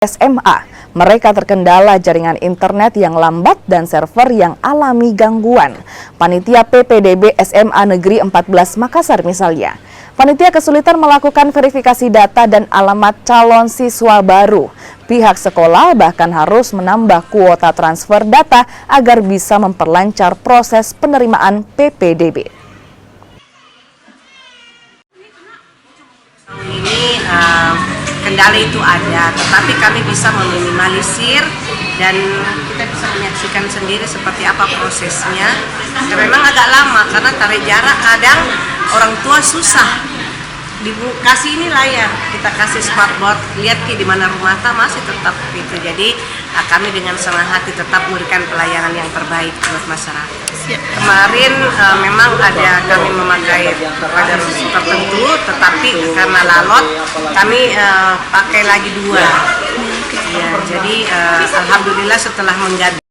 SMA, mereka terkendala jaringan internet yang lambat dan server yang alami gangguan. Panitia PPDB SMA Negeri 14 Makassar misalnya. Panitia kesulitan melakukan verifikasi data dan alamat calon siswa baru. Pihak sekolah bahkan harus menambah kuota transfer data agar bisa memperlancar proses penerimaan PPDB. Kendala itu ada, tetapi kami bisa meminimalisir dan kita bisa menyaksikan sendiri seperti apa prosesnya. Ya, memang agak lama karena tarik jarak kadang orang tua susah. Kasih ini layar, kita kasih smartboard, lihat di mana rumah masih tetap itu. Jadi kami dengan senang hati tetap memberikan pelayanan yang terbaik buat masyarakat. Kemarin memang ada kami memakai pada tertentu, tetapi karena lalot kami pakai lagi 2. Ya, jadi alhamdulillah setelah mengganti